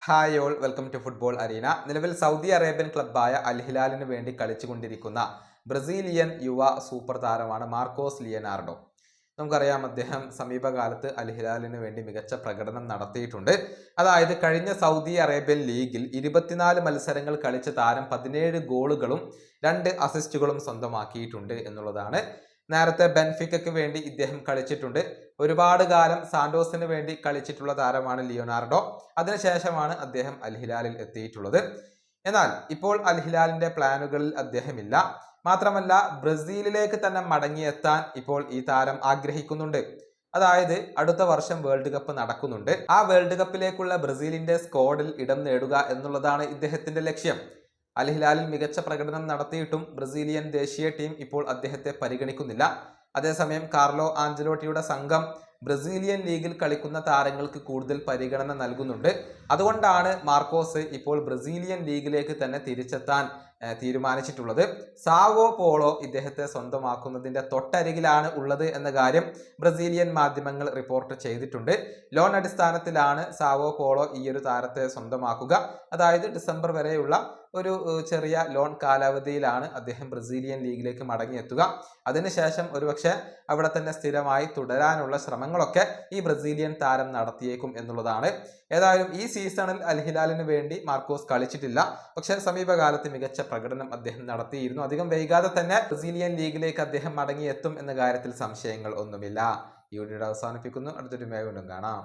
Hi all, welcome to football arena. നിലവിൽ Saudi Arabian ക്ലബ്ബായ അൽ ഹിലാലിന് വേണ്ടി കളിച്ചുകൊണ്ടിരിക്കുന്ന ബ്രസീലിയൻ യുവ സൂപ്പർ താരമാണ് മാർക്കോസ് ലിയനാർഡോ. നമുക്കറിയാം, അദ്ദേഹം സമീപകാലത്ത് അൽ ഹിലാലിന് വേണ്ടി മികച്ച പ്രകടനം നടത്തിയിട്ടുണ്ട്. അതായത് കഴിഞ്ഞ സൗദി അറേബ്യൻ ലീഗിൽ 24 മത്സരങ്ങൾ കളിച്ച താരം 17 ഗോളുകളും 2 അസിസ്റ്റുകളും സ്വന്തമാക്കിയിട്ടുണ്ട് എന്നുള്ളതാണ്. നേരത്തെ ബെൻഫിക്കയ്ക്ക് വേണ്ടി ഇദ്ദേഹം കളിച്ചിട്ടുണ്ട്. ഒരുപാട് കാലം സാന്റോസിന് വേണ്ടി കളിച്ചിട്ടുള്ള താരമാണ് ലിയോനാർഡോ. അതിനുശേഷമാണ് അദ്ദേഹം അൽ ഹിലാലിൽ എത്തിയിട്ടുള്ളത്. എന്നാൽ ഇപ്പോൾ അൽ ഹിലാലിന്റെ പ്ലാനുകളിൽ അദ്ദേഹമില്ല. മാത്രമല്ല, ബ്രസീലിലേക്ക് തന്നെ മടങ്ങിയെത്താൻ ഇപ്പോൾ ഈ താരം ആഗ്രഹിക്കുന്നുണ്ട്. അതായത് അടുത്ത വർഷം വേൾഡ് കപ്പ് നടക്കുന്നുണ്ട്. ആ വേൾഡ് കപ്പിലേക്കുള്ള ബ്രസീലിന്റെ സ്ക്വാഡിൽ ഇടം നേടുക എന്നുള്ളതാണ് ഇദ്ദേഹത്തിന്റെ ലക്ഷ്യം. അൽ ഹിലാലിൽ മികച്ച പ്രകടനം നടത്തിയിട്ടും ബ്രസീലിയൻ ദേശീയ ടീം ഇപ്പോൾ അദ്ദേഹത്തെ പരിഗണിക്കുന്നില്ല. അതേസമയം കാർലോ ആഞ്ചലോട്ടിയുടെ സംഘം ബ്രസീലിയൻ ലീഗിൽ കളിക്കുന്ന താരങ്ങൾക്ക് കൂടുതൽ പരിഗണന നൽകുന്നുണ്ട്. അതുകൊണ്ടാണ് മാർക്കോസ് ഇപ്പോൾ ബ്രസീലിയൻ ലീഗിലേക്ക് തന്നെ തിരിച്ചെത്താൻ തീരുമാനിച്ചിട്ടുള്ളത്. സാവോ പോളോ ഇദ്ദേഹത്തെ സ്വന്തമാക്കുന്നതിന്റെ തൊട്ടരികിലാണ് ഉള്ളത് എന്ന കാര്യം ബ്രസീലിയൻ മാധ്യമങ്ങൾ റിപ്പോർട്ട് ചെയ്തിട്ടുണ്ട്. ലോൺ അടിസ്ഥാനത്തിലാണ് സാവോ പോളോ ഈ ഒരു താരത്തെ സ്വന്തമാക്കുക. അതായത് ഡിസംബർ വരെയുള്ള ഒരു ചെറിയ ലോൺ കാലാവധിയിലാണ് അദ്ദേഹം ബ്രസീലിയൻ ലീഗിലേക്ക് മടങ്ങിയെത്തുക. അതിനുശേഷം ഒരുപക്ഷെ അവിടെ തന്നെ സ്ഥിരമായി തുടരാനുള്ള ശ്രമങ്ങളൊക്കെ ഈ ബ്രസീലിയൻ താരം നടത്തിയേക്കും എന്നുള്ളതാണ്. ഏതായാലും ഈ സീസണിൽ അൽ ഹിലാലിന് വേണ്ടി മാർക്കോസ് കളിച്ചിട്ടില്ല. പക്ഷെ സമീപകാലത്ത് മികച്ച പ്രകടനം അദ്ദേഹം നടത്തിയിരുന്നു. അധികം വൈകാതെ തന്നെ ബ്രസീലിയൻ ലീഗിലേക്ക് അദ്ദേഹം മടങ്ങിയെത്തും എന്ന കാര്യത്തിൽ സംശയങ്ങൾ ഒന്നുമില്ല. ഈ വീഡിയോ അവസാനിപ്പിക്കുന്നു. അടുത്തൊരു വീണ്ടും കാണാം.